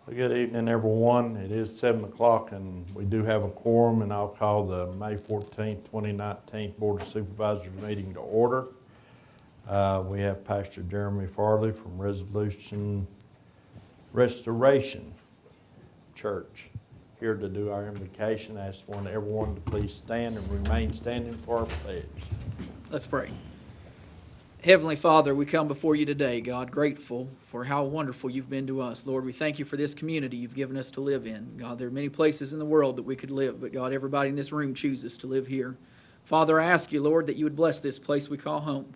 Well, good evening, everyone. It is 7 o'clock, and we do have a quorum, and I'll call the May 14th, 2019 Board of Supervisors meeting to order. We have Pastor Jeremy Farley from Restoration Church here to do our invocation. I ask everyone to please stand and remain standing for our pledge. Let's pray. Heavenly Father, we come before you today, God, grateful for how wonderful you've been to us. Lord, we thank you for this community you've given us to live in. God, there are many places in the world that we could live, but God, everybody in this room chooses to live here. Father, I ask you, Lord, that you would bless this place we call home.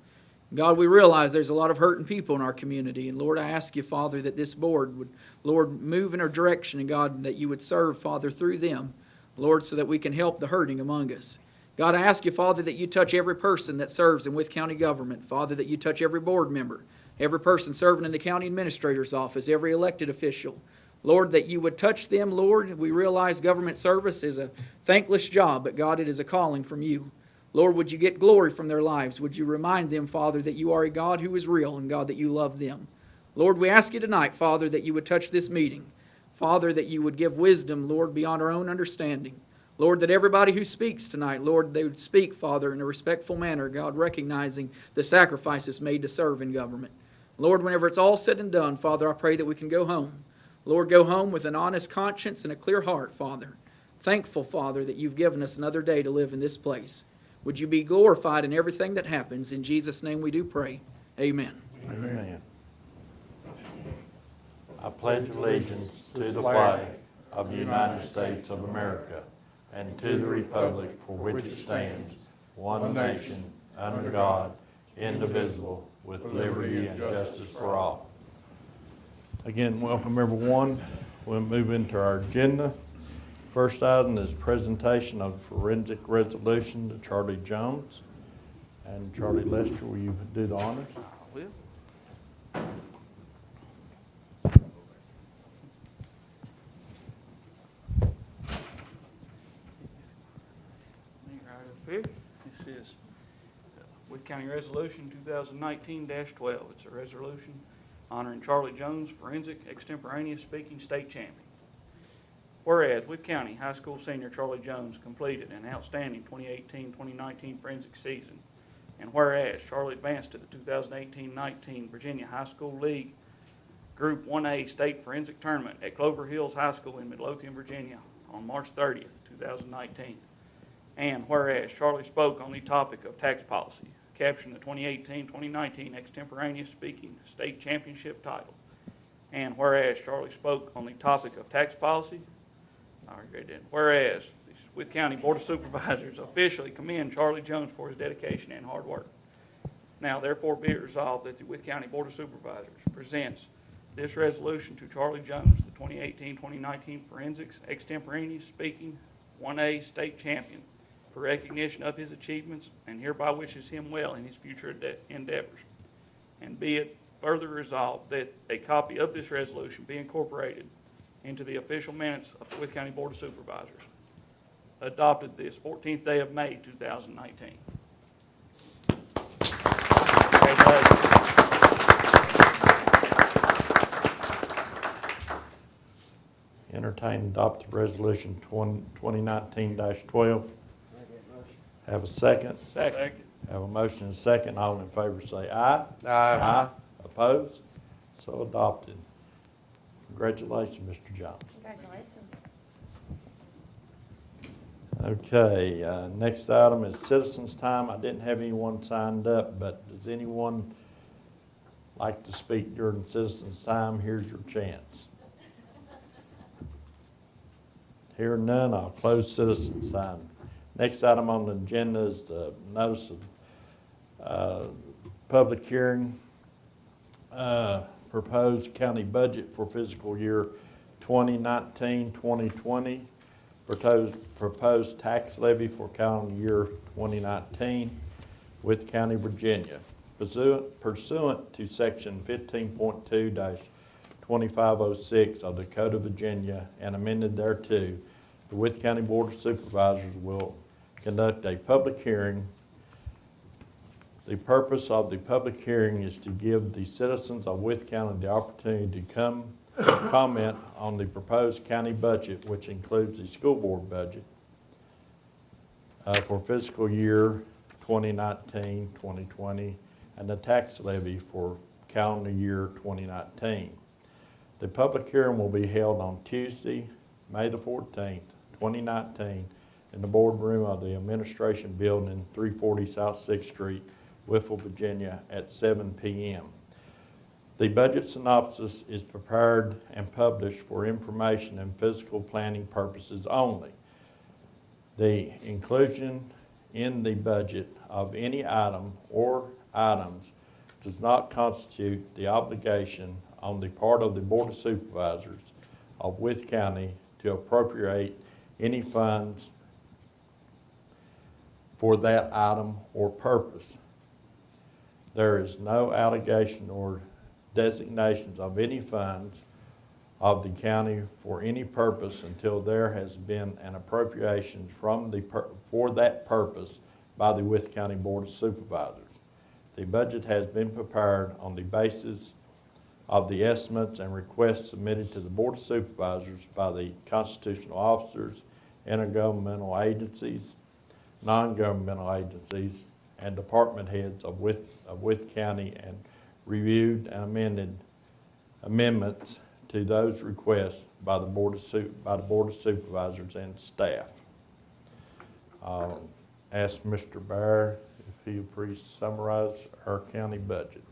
God, we realize there's a lot of hurting people in our community, and Lord, I ask you, Father, that this board would, Lord, move in our direction, and God, that you would serve, Father, through them, Lord, so that we can help the hurting among us. God, I ask you, Father, that you touch every person that serves in Wythe County government. Father, that you touch every board member, every person serving in the county administrator's office, every elected official. Lord, that you would touch them, Lord. We realize government service is a thankless job, but God, it is a calling from you. Lord, would you get glory from their lives? Would you remind them, Father, that you are a God who is real and God, that you love them? Lord, we ask you tonight, Father, that you would touch this meeting. Father, that you would give wisdom, Lord, beyond our own understanding. Lord, that everybody who speaks tonight, Lord, they would speak, Father, in a respectful manner, God, recognizing the sacrifices made to serve in government. Lord, whenever it's all said and done, Father, I pray that we can go home. Lord, go home with an honest conscience and a clear heart, Father. Thankful, Father, that you've given us another day to live in this place. Would you be glorified in everything that happens? In Jesus' name we do pray. Amen. Amen. I pledge allegiance to the flag of the United States of America and to the republic for which it stands, one nation, under God, indivisible, with liberty and justice for all. Again, welcome everyone. We'll move into our agenda. First item is presentation of forensic resolution to Charlie Jones. And Charlie Lester, will you do the honors? I will. Right up here. This is Wythe County Resolution 2019-12. It's a resolution honoring Charlie Jones, forensic extemporaneous speaking state champion. Whereas Wythe County High School senior Charlie Jones completed an outstanding 2018-2019 forensic season, and whereas Charlie advanced to the 2018-19 Virginia High School League Group 1A State Forensic Tournament at Clover Hills High School in Midlothian, Virginia on March 30th, 2019. And whereas Charlie spoke on the topic of tax policy, capturing the 2018-2019 extemporaneous speaking state championship title. And whereas Charlie spoke on the topic of tax policy, whereas the Wythe County Board of Supervisors officially commend Charlie Jones for his dedication and hard work. Now, therefore, be it resolved that the Wythe County Board of Supervisors presents this resolution to Charlie Jones, the 2018-2019 Forensics Extemporaneous Speaking 1A State Champion, for recognition of his achievements, and hereby wishes him well in his future endeavors. And be it further resolved that a copy of this resolution be incorporated into the official minutes of the Wythe County Board of Supervisors, adopted this 14th day of May, 2019. Congratulations. Entertain and adopt the resolution 2019-12. Have a second. Second. Have a motion and a second. All in favor say aye. Aye. Opposed? So adopted. Congratulations, Mr. Jones. Congratulations. Okay, next item is citizens' time. I didn't have anyone signed up, but does anyone like to speak during citizens' time? Here's your chance. Hearing none, I'll close citizens' time. Next item on the agenda is the notice of public hearing, proposed county budget for fiscal year 2019-2020, proposed tax levy for calendar year 2019, Wythe County, Virginia. Pursuant to section 15.2-2506 of the Code of Virginia and amended thereto, the Wythe County Board of Supervisors will conduct a public hearing. The purpose of the public hearing is to give the citizens of Wythe County the opportunity to come comment on the proposed county budget, which includes the school board budget for fiscal year 2019, 2020, and the tax levy for calendar year 2019. The public hearing will be held on Tuesday, May the 14th, 2019, in the boardroom of the Administration Building, 340 South 6th Street, Whitfield, Virginia, at 7 p.m. The budget synopsis is prepared and published for information and fiscal planning purposes only. The inclusion in the budget of any item or items does not constitute the obligation on the part of the Board of Supervisors of Wythe County to appropriate any funds for that item or purpose. There is no allegation or designations of any funds of the county for any purpose until there has been an appropriation for that purpose by the Wythe County Board of Supervisors. The budget has been prepared on the basis of the estimates and requests submitted to the Board of Supervisors by the constitutional officers, intergovernmental agencies, non-governmental agencies, and department heads of Wythe County, and reviewed and amended amendments to those requests by the Board of Supervisors and staff. Ask Mr. Bear if he would please summarize our county budget.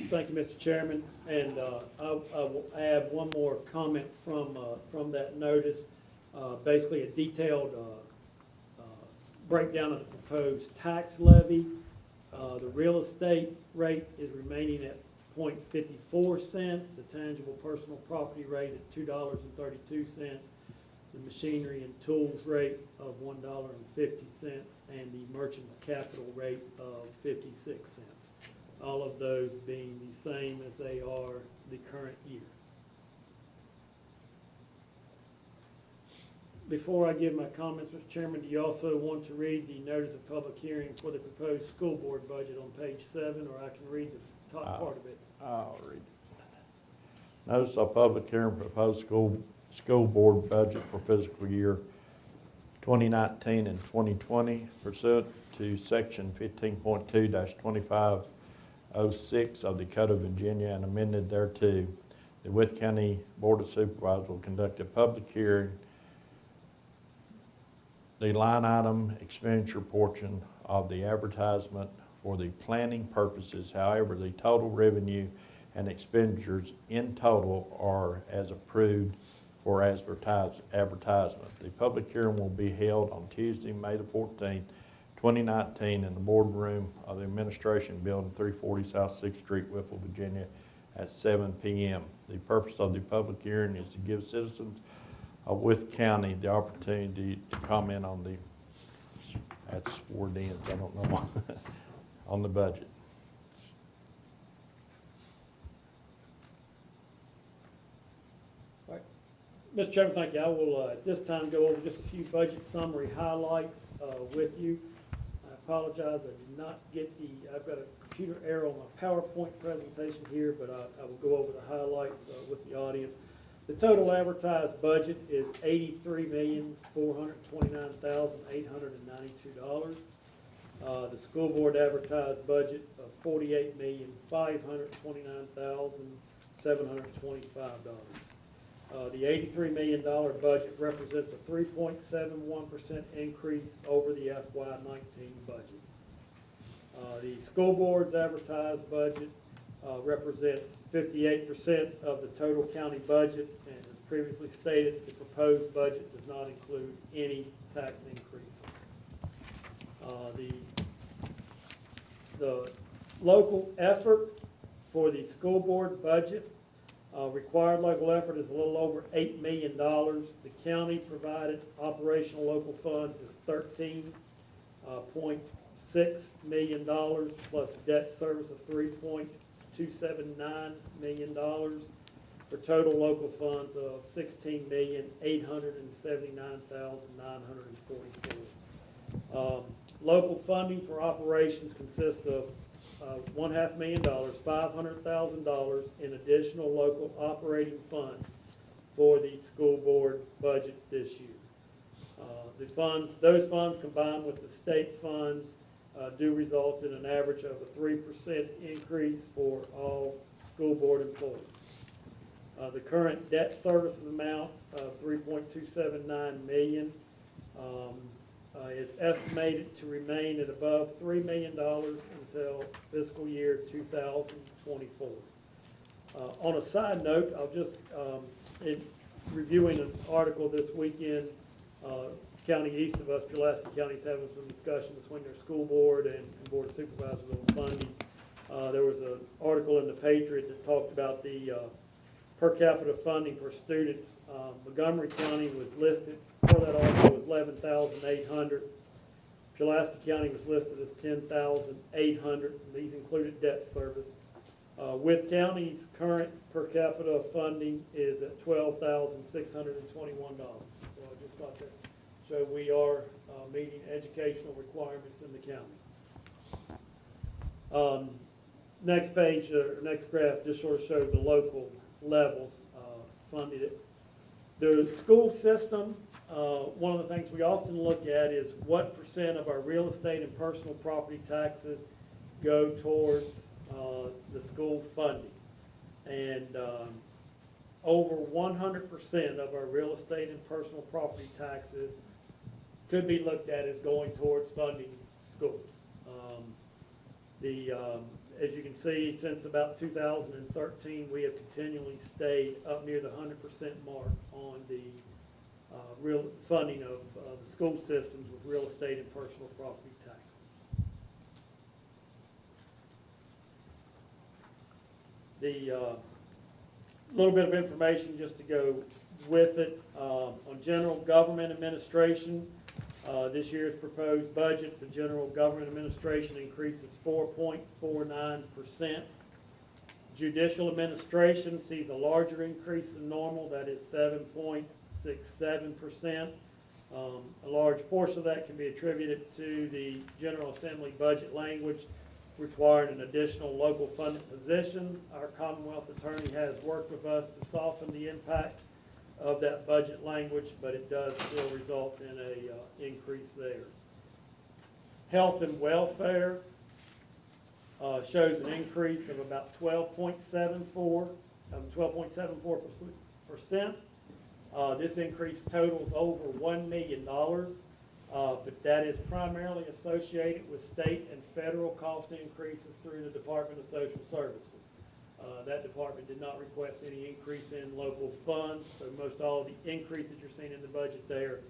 Thank you, Mr. Chairman, and I will add one more comment from that notice. Basically, a detailed breakdown of the proposed tax levy. The real estate rate is remaining at 0.54 cents. The tangible personal property rate at $2.32. The machinery and tools rate of $1.50, and the merchant's capital rate of 56 cents. All of those being the same as they are the current year. Before I give my comments, Mr. Chairman, do you also want to read the notice of public hearing for the proposed school board budget on page 7, or I can read the top part of it? I'll read it. Notice of public hearing for proposed school board budget for fiscal year 2019 and 2020 pursuant to section 15.2-2506 of the Code of Virginia and amended thereto. The Wythe County Board of Supervisors will conduct a public hearing. The line item expenditure portion of the advertisement for the planning purposes, however, the total revenue and expenditures in total are as approved for advertisement. The public hearing will be held on Tuesday, May the 14th, 2019, in the boardroom of the Administration Building, 340 South 6th Street, Whitfield, Virginia, at 7 p.m. The purpose of the public hearing is to give citizens of Wythe County the opportunity to comment on that's sworn in, I don't know, on the budget. All right. Mr. Chairman, thank you. I will at this time go over just a few budget summary highlights with you. I apologize, I did not get I've got a computer error on my PowerPoint presentation here, but I will go over the highlights with the audience. The total advertised budget is $83,429,892. The school board advertised budget of $48,529,725. The $83 million budget represents a 3.71% increase over the FY19 budget. The school board's advertised budget represents 58% of the total county budget, and as previously stated, the proposed budget does not include any tax increases. The local effort for the school board budget, required local effort is a little over $8 million. The county provided operational local funds is $13.6 million plus debt service of $3.279 million for total local funds of $16,879,944. Local funding for operations consists of $500,000, $500,000 in additional local operating funds for the school board budget this year. Those funds combined with the state funds do result in an average of a 3% increase for all school board employees. The current debt service amount of $3.279 million is estimated to remain at above $3 million until fiscal year 2024. On a side note, I'll just, in reviewing an article this weekend, county east of us, Pulaski County's having some discussion between their school board and Board of Supervisors on funding. There was an article in the Patriot that talked about the per capita funding for students. Montgomery County was listed, for that article was $11,800. Pulaski County was listed as $10,800. These included debt service. With county's current per capita funding is at $12,621. So I just thought that show we are meeting educational requirements in the county. Next page, or next graph, just sort of shows the local levels funded it. The school system, one of the things we often look at is what percent of our real estate and personal property taxes go towards the school funding. And over 100% of our real estate and personal property taxes could be looked at as going towards funding schools. As you can see, since about 2013, we have continually stayed up near the 100% mark on the real funding of the school systems with real estate and personal property taxes. The little bit of information just to go with it on general government administration. This year's proposed budget, the general government administration increases 4.49%. Judicial administration sees a larger increase than normal, that is 7.67%. A large portion of that can be attributed to the General Assembly budget language requiring an additional local funded position. Our Commonwealth Attorney has worked with us to soften the impact of that budget language, but it does still result in a increase there. Health and welfare shows an increase of about 12.74%. This increase totals over $1 million, but that is primarily associated with state and federal cost increases through the Department of Social Services. That department did not request any increase in local funds, so most all of the increases you're seeing in the budget there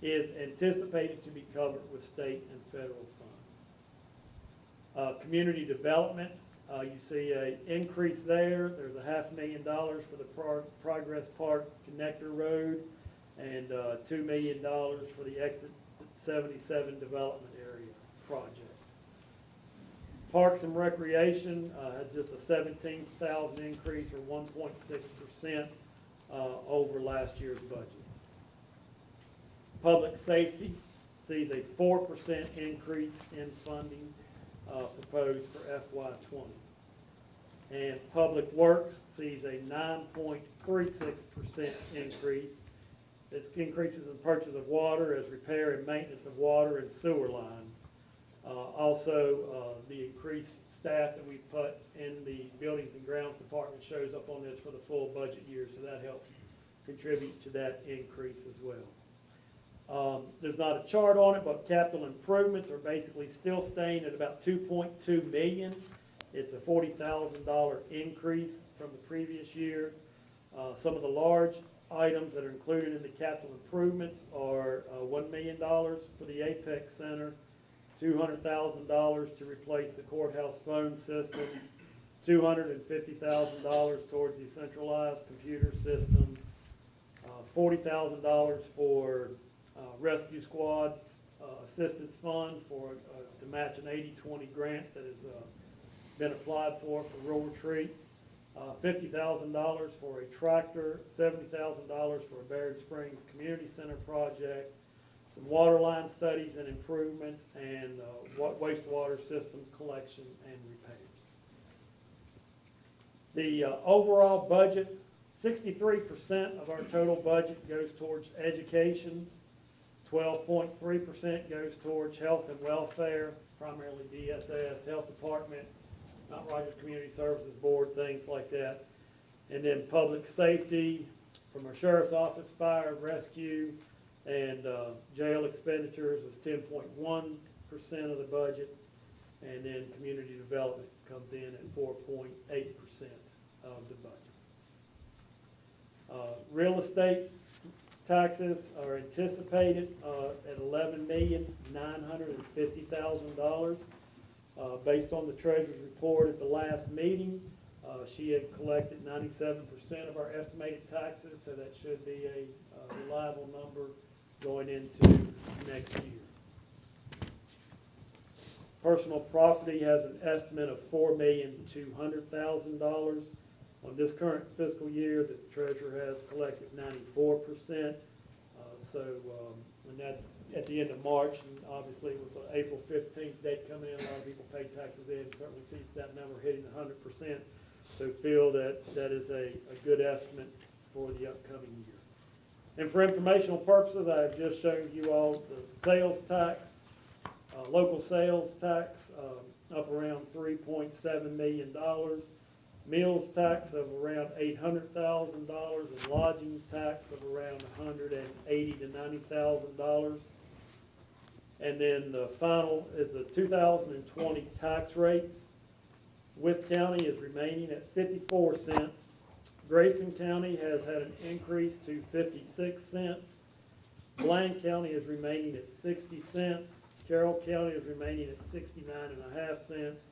is anticipated to be covered with state and federal funds. Community development, you see an increase there. There's $500,000 for the Progress Park Connector Road and $2 million for the Exit 77 Development Area project. Parks and Recreation had just a $17,000 increase, or 1.6% over last year's budget. Public Safety sees a 4% increase in funding proposed for FY20. And Public Works sees a 9.36% increase. This increases in the purchase of water as repair and maintenance of water and sewer lines. Also, the increased staff that we put in the Buildings and Grounds Department shows up on this for the full budget year, so that helps contribute to that increase as well. There's not a chart on it, but capital improvements are basically still staying at about $2.2 million. It's a $40,000 increase from the previous year. Some of the large items that are included in the capital improvements are $1 million for the Apex Center, $200,000 to replace the courthouse phone system, $250,000 towards the centralized computer system, $40,000 for Rescue Squad Assistance Fund to match an 80-20 grant that has been applied for Rural Retreat, $50,000 for a tractor, $70,000 for a Baird Springs Community Center project, some water line studies and improvements, and wastewater system collection and repairs. The overall budget, 63% of our total budget goes towards education, 12.3% goes towards health and welfare, primarily DSS, Health Department, Mount Rogers Community Services Board, things like that. And then public safety, from our sheriff's office, fire, rescue, and jail expenditures is 10.1% of the budget. And then community development comes in at 4.8% of the budget. Real estate taxes are anticipated at $11,950,000. Based on the treasurer's report at the last meeting, she had collected 97% of our estimated taxes, so that should be a reliable number going into next year. Personal property has an estimate of $4,200,000. On this current fiscal year, the treasurer has collected 94%. And that's at the end of March, and obviously with the April 15th date coming in, a lot of people pay taxes in, certainly see that number hitting 100%. So feel that that is a good estimate for the upcoming year. And for informational purposes, I have just shown you all the sales tax, local sales tax, up around $3.7 million. Meals tax of around $800,000 and lodging tax of around $180,000 to $90,000. And then the final is the 2020 tax rates. Wythe County is remaining at 54 cents. Grayson County has had an increase to 56 cents. Bland County is remaining at 60 cents. Carroll County is remaining at 69.5 cents.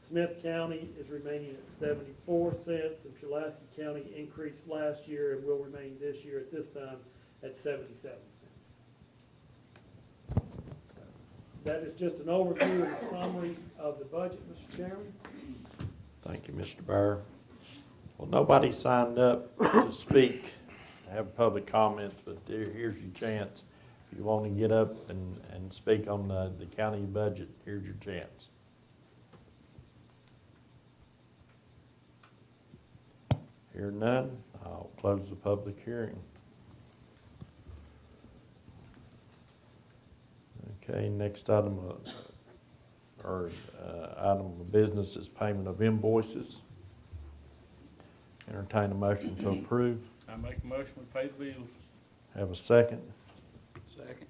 Smith County is remaining at 74 cents, and Pulaski County increased last year and will remain this year at this time at 77 cents. That is just an overview of the summary of the budget, Mr. Chairman. Thank you, Mr. Bear. Well, nobody signed up to speak, have public comments, but here's your chance. If you want to get up and speak on the county budget, here's your chance. Hear none, I'll close the public hearing. Okay, next item item of business is payment of invoices. Entertain a motion to approve. I make a motion, we pay the bills. Have a second. Second.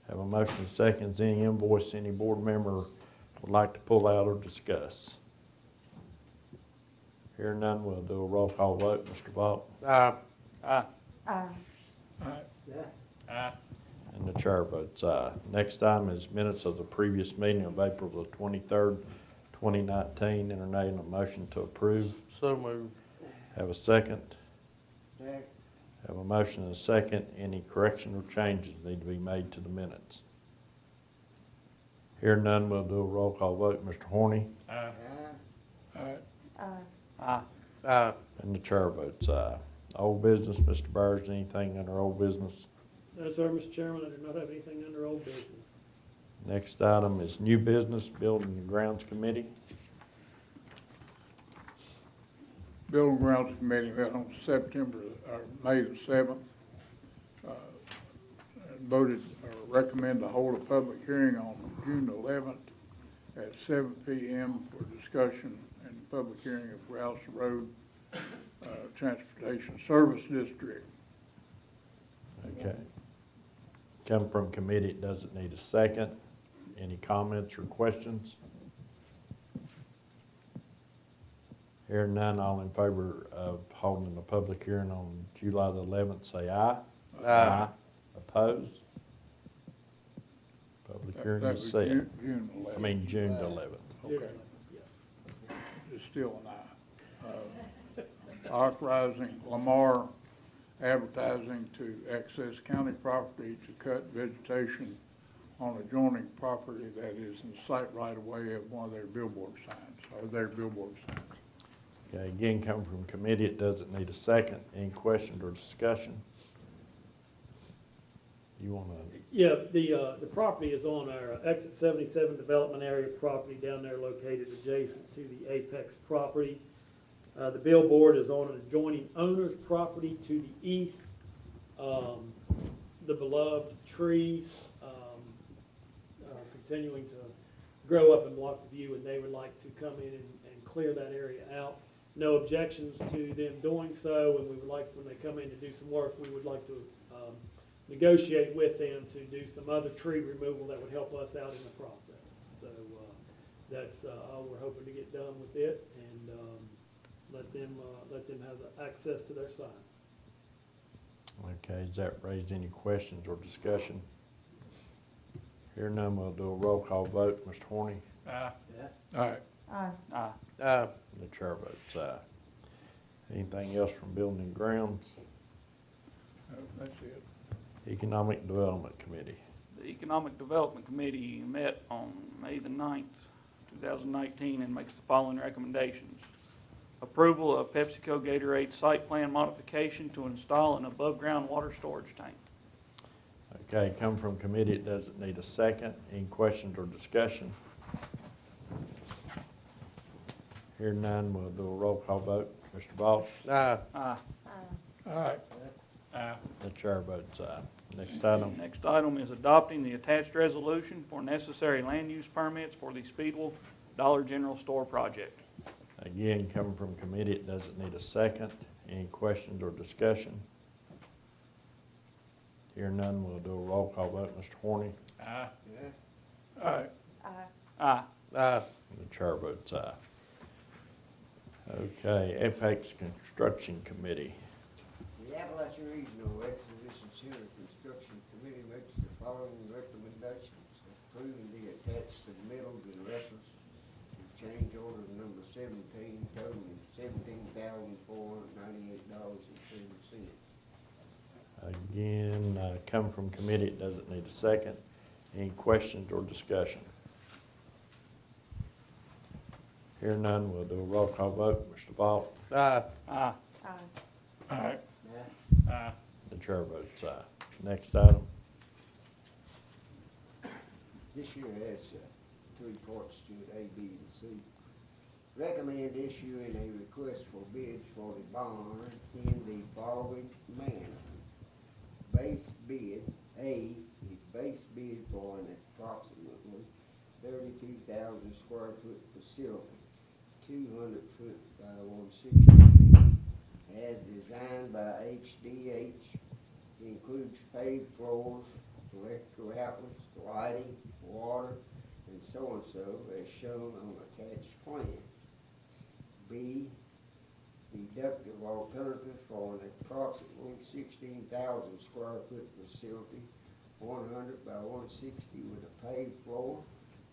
Have a motion and seconds. Any invoice any board member would like to pull out or discuss? Hear none, we'll do a roll call vote. Mr. Vaught? Aye. Aye. Aye. Aye. And the chair votes aye. Next item is minutes of the previous meeting of April the 23rd, 2019. Entertain a motion to approve. So moved. Have a second. Have a motion and a second. Any corrections or changes need to be made to the minutes? Hear none, we'll do a roll call vote. Mr. Horny? Aye. Aye. Aye. Aye. And the chair votes aye. Old business, Mr. Byers, anything under old business? No, sir, Mr. Chairman, I do not have anything under old business. Next item is new business, Building and Grounds Committee. Building and Grounds Committee met on May the 7th. And voted or recommend to hold a public hearing on June 11th at 7 p.m. for discussion and public hearing of Rouse Road Transportation Service District. Okay. Come from committee, it doesn't need a second. Any comments or questions? Hearing none, all in favor of holding a public hearing on July the 11th, say aye. Aye. Opposed? Public hearing That is was set. June 11th. I mean, June the 11th. Okay. Yes. It's still an aye. Authorizing Lamar Advertising to access county property to cut vegetation on adjoining property that is in sight right away of one of their billboard signs, or their billboard signs. Okay, again, coming from committee, it doesn't need a second. Any questions or discussion? You wanna, Yeah, the property is on our Exit 77 development area property down there located adjacent to the Apex property. The billboard is on an adjoining owner's property to the east. The beloved trees are continuing to grow up and block the view, and they would like to come in and clear that area out. No objections to them doing so, and we would like, when they come in to do some work, we would like to negotiate with them to do some other tree removal that would help us out in the process. So that's all we're hoping to get done with it, and let them have the access to their sign. okay, has that raised any questions or discussion? Here none, we'll do a roll call vote. Mr. Horny? All right. Aye. The chair votes aye. Anything else from Building and Grounds? That's it. Economic Development Committee. The Economic Development Committee met on May the 9th, 2019, and makes the following recommendations. Approval of PepsiCo Gatorade site plan modification to install an above-ground water storage tank. Okay, come from committee, it doesn't need a second. Any questions or discussion? Here none, we'll do a roll call vote. Mr. Ball? Aye. All right. The chair votes aye. Next item. Next item is adopting the attached resolution for necessary land use permits for the Speedwell Dollar General Store project. Again, coming from committee, it doesn't need a second. Any questions or discussion? Here none, we'll do a roll call vote. Mr. Horny? All right. Aye. The chair votes aye. Okay, Apex Construction Committee. The Appalachian Regional Exposition Center Construction Committee makes the following recommendations. Approving the attached submittal to reference to change order number 17, totaling $17,498.07. Again, come from committee, it doesn't need a second. Any questions or discussion? Here none, we'll do a roll call vote. Mr. Ball? Aye. All right. The chair votes aye. Next item. This year has 3 parts to it, A, B, and C. Recommend issuing a request for bids for the barn in the following manner. Base bid, A, is base bid for an approximately 32,000 square foot facility, 200 foot by 160 feet, as designed by HDH, includes paved floors, electrical outlets, lighting, water, and so as shown on attached plan. B, deductive alternative for an approximately 16,000 square foot facility, 100 by 160 with a paved floor,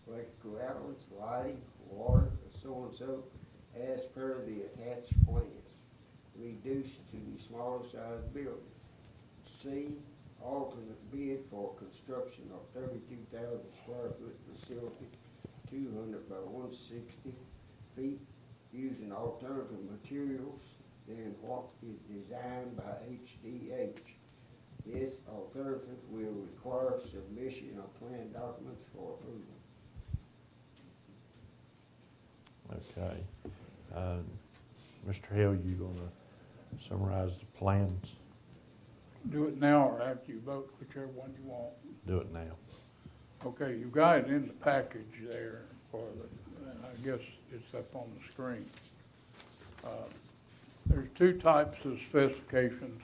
electrical outlets, lighting, water, so as per the attached plans, reduced to the smaller size building. C, alternate bid for construction of 32,000 square foot facility, 200 by 160 feet, using alternative materials than what is designed by HDH. This alternative will require submission of plan documents for approval. Okay. Mr. Hill, you gonna summarize the plans? Do it now or after you vote, whichever one you want. Do it now. Okay, you've got it in the package there for the, and I guess it's up on the screen. There's 2 types of specifications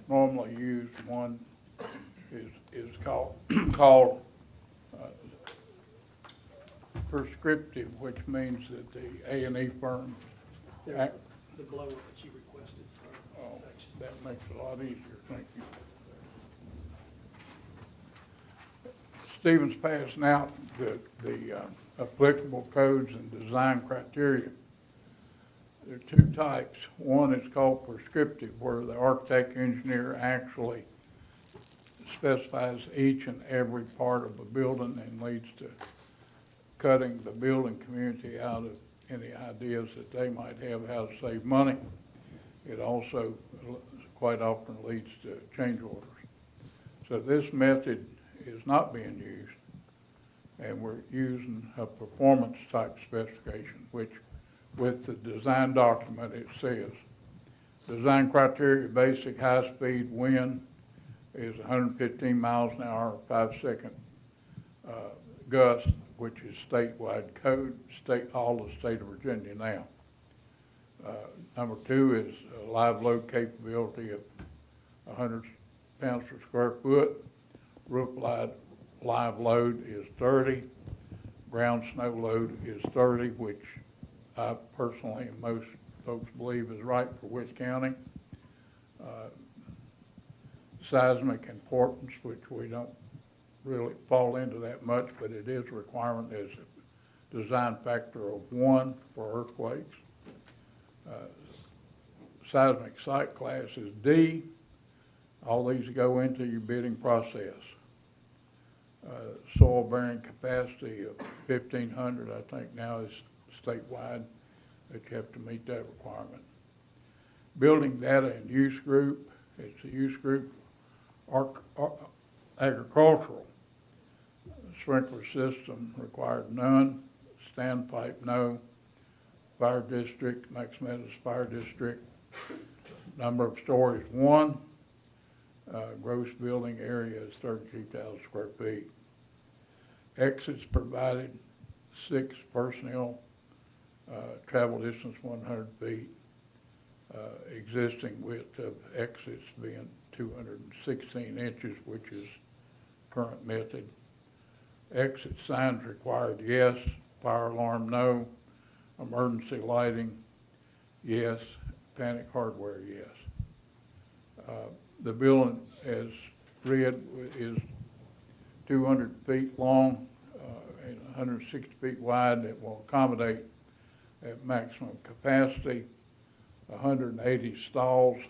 normally used. One is called prescriptive, which means that the A&E firm, There's the blower that you requested, sir. oh, Section. that makes it a lot easier, thank you. Stephen's passing out the applicable codes and design criteria. There are 2 types. One is called prescriptive, where the architect engineer actually specifies each and every part of a building and leads to cutting the building community out of any ideas that they might have how to save money. It also quite often leads to change orders. So this method is not being used, and we're using a performance type specification, which with the design document it says, design criteria, basic high-speed wind is 115 miles an hour, 5-second gust, which is statewide code, all the state of Virginia now. Number 2 is a live load capability of 100 pounds per square foot. Roof live load is 30. Ground snow load is 30, which I personally and most folks believe is right for Wythe County. Seismic importance, which we don't really fall into that much, but it is a requirement, is a design factor of 1 for earthquakes. Seismic site class is D. All these go into your bidding process. Soil bearing capacity of 1,500, I think now is statewide, that you have to meet that requirement. Building data and use group, it's a use group, agricultural. Sprinkler system required none, standpipe no, fire district, Max Meadows Fire District, number of stories 1, gross building area is 32,000 square feet. Exits provided 6 personnel, travel distance 100 feet, existing width of exits being 216 inches, which is current method. Exit signs required, yes. Fire alarm, no. Emergency lighting, yes. Panic hardware, yes. The building, as read, is 200 feet long and 160 feet wide. It will accommodate at maximum capacity 180 stalls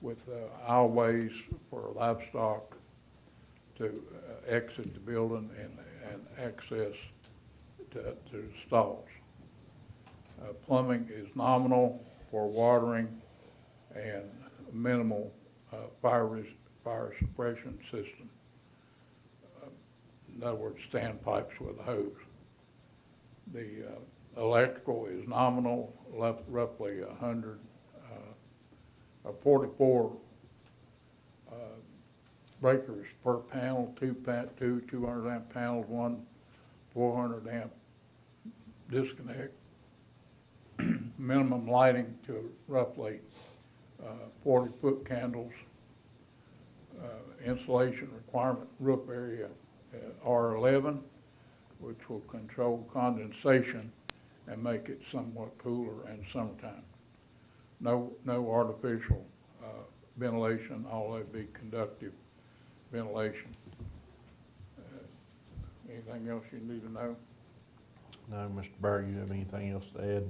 with aisleways for livestock to exit the building and access to the stalls. Plumbing is nominal for watering and minimal fire suppression system. In other words, standpipes with a hose. The electrical is nominal, roughly 100, 44 breakers per panel, 2 200 amp panels, 1 400 amp disconnect. Minimum lighting to roughly 40-foot candles. Insulation requirement roof area R11, which will control condensation and make it somewhat cooler in summertime. No artificial ventilation, all that be conductive ventilation. Anything else you need to know? No, Mr. Barry, you have anything else to add?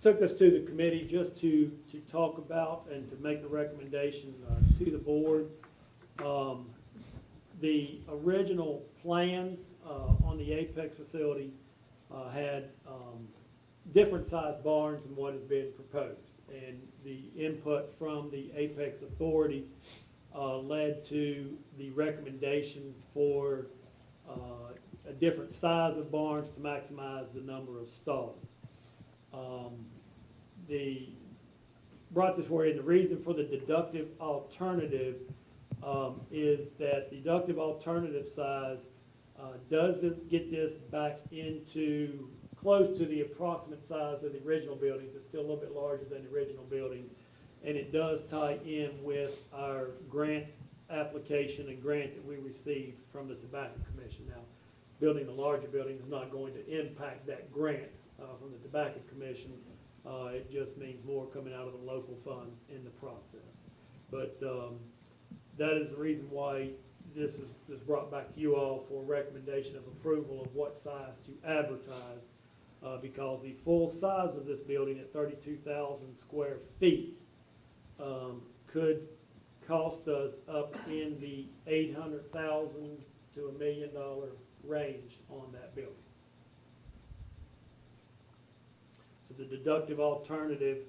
Took this to the committee just to talk about and to make a recommendation to the board. The original plans on the Apex facility had different size barns than what has been proposed. And the input from the Apex Authority led to the recommendation for a different size of barns to maximize the number of stalls. Brought this for you, and the reason for the deductive alternative is that the deductive alternative size doesn't get this back into close to the approximate size of the original buildings. It's still a little bit larger than the original buildings, and it does tie in with our grant application and grant that we received from the Tobacco Commission. Now, building a larger building is not going to impact that grant from the Tobacco Commission. It just means more coming out of the local funds in the process. But that is the reason why this is brought back to you all for recommendation of approval of what size to advertise, because the full size of this building at 32,000 square feet could cost us up in the $800,000 to $1 million range on that building. So the deductive alternative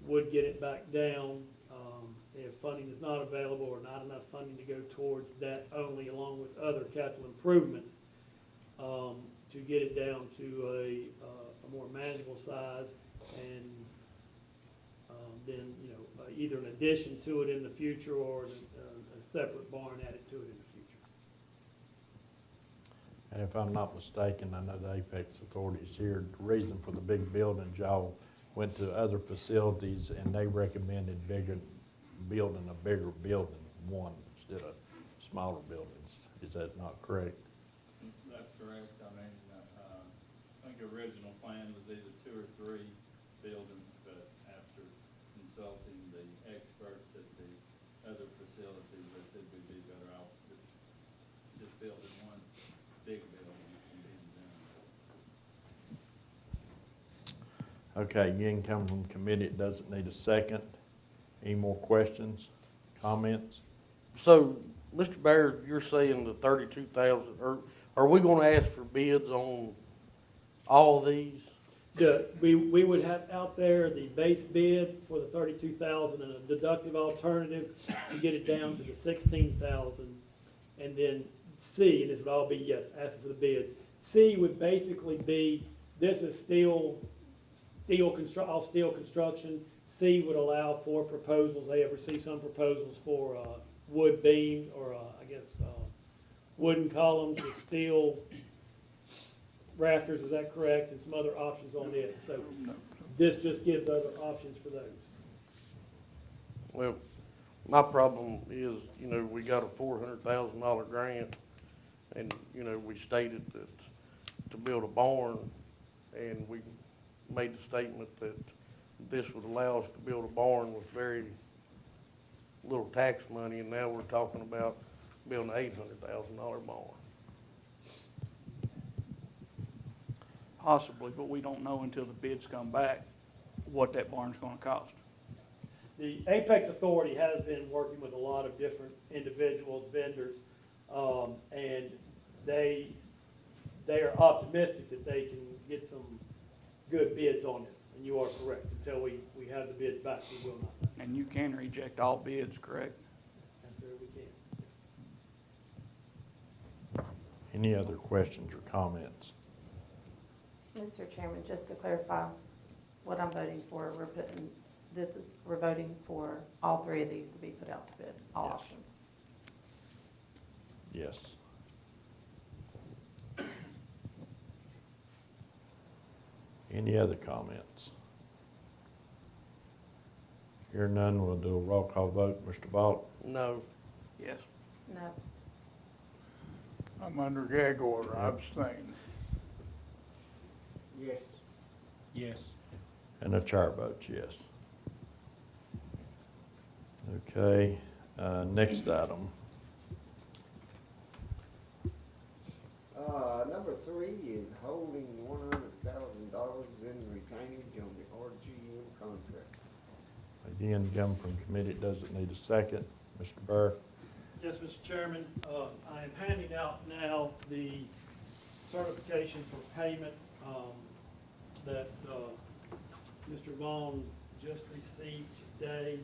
would get it back down if funding is not available or not enough funding to go towards that only, along with other capital improvements, to get it down to a more manageable size, and then, either an addition to it in the future or a separate barn added to it in the future. And if I'm not mistaken, I know the Apex Authority's here, the reason for the big buildings, y'all went to other facilities and they recommended building a bigger building, one instead of smaller buildings. Is that not correct? That's correct. I mean, I think the original plan was either 2 or 3 buildings, but after consulting the experts at the other facilities, they said we'd be better off just building one big building and being done. Okay, again, coming from committee, it doesn't need a second. Any more questions, comments? So, Mr. Baird, you're saying the 32,000, or are we gonna ask for bids on all of these? We would have out there the base bid for the 32,000 and a deductive alternative to get it down to the 16,000. And then C, and this would all be, yes, asking for the bids. C would basically be, this is all steel construction. C would allow for proposals. They have received some proposals for wood beam, or wooden columns with steel rafters, is that correct? And some other options on it. So this just gives other options for those. Well, my problem is, we got a $400,000 grant, and, we stated that to build a barn, and we made the statement that this would allow us to build a barn with very little tax money, and now we're talking about building an $800,000 barn. Possibly, but we don't know until the bids come back what that barn's gonna cost. The Apex Authority has been working with a lot of different individuals, vendors, and they are optimistic that they can get some good bids on this. And you are correct. Until we have the bids back, we will not. And you can reject all bids, correct? Yes, sir, we can. Any other questions or comments? Mr. Chairman, just to clarify what I'm voting for, we're voting for all 3 of these to be put out to bid, all Yes. options. Yes. Any other comments? Hear none, we'll do a roll call vote. Mr. Vaught? No. Yes. No, I'm under gag order, I abstain. Yes. Yes. And the chair votes yes. Okay, next item. Number 3 is holding $100,000 in retainage on the RGM contract. Again, coming from committee, it doesn't need a second. Mr. Burr? Yes, Mr. Chairman, I am handing out now the certification for payment that Mr. Vaughn just received today.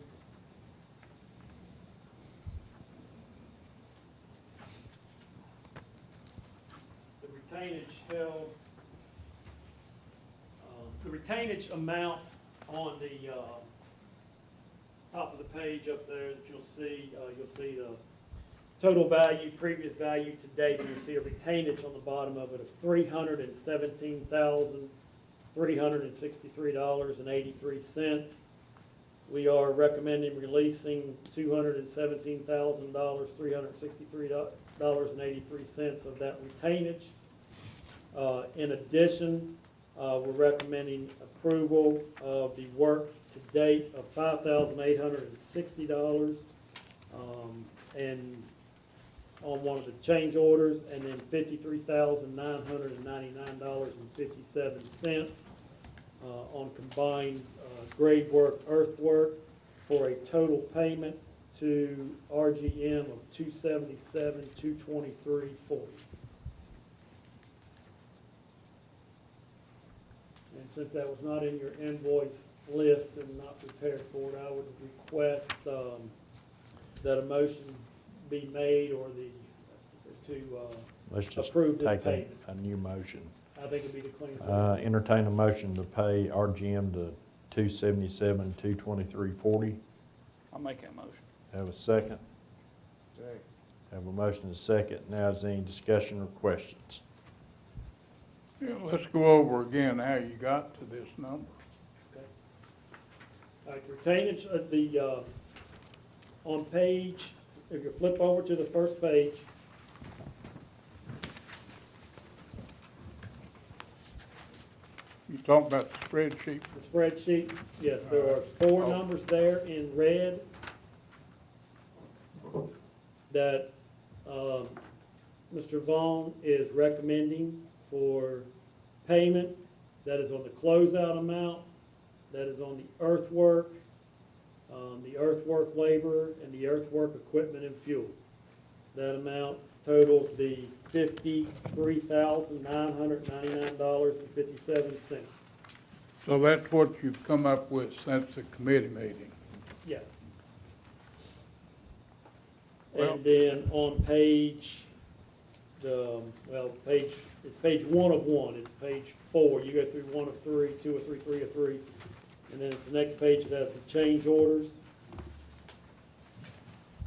The retainage amount on the top of the page up there that you'll see the total value, previous value to date, and you'll see a retainage on the bottom of it of $317,363.83. We are recommending releasing $217,000, $363.83 of that retainage. In addition, we're recommending approval of the work to date of $5,860, and on one of the change orders, and then $53,999.57 on combined grade work, earthwork, for a total payment to RGM of $277,223.40. And since that was not in your invoice list and not prepared for it, I would request that a motion be made or Let's just approve this take payment. a new motion. I think it'd be the cleanest way. Entertain a motion to pay RGM to $277,223.40. I'll make that motion. Have a second? Second. Have a motion and a second. Now is there any discussion or questions? Yeah, let's go over again how you got to this number. All right, retainage of the, on page, if you flip over to the first page, You talking about the spreadsheet? the spreadsheet, yes, there are four numbers there in red that, Mr. Vaughn is recommending for payment. That is on the closeout amount, that is on the earthwork labor, and the earthwork equipment and fuel. That amount totals the $53,999.57. So that's what you've come up with since the committee meeting. Yeah. Well- And then on page, it's page 1 of 1, it's page 4. You go through 1 of 3, 2 of 3, 3 of 3. And then it's the next page that has the change orders.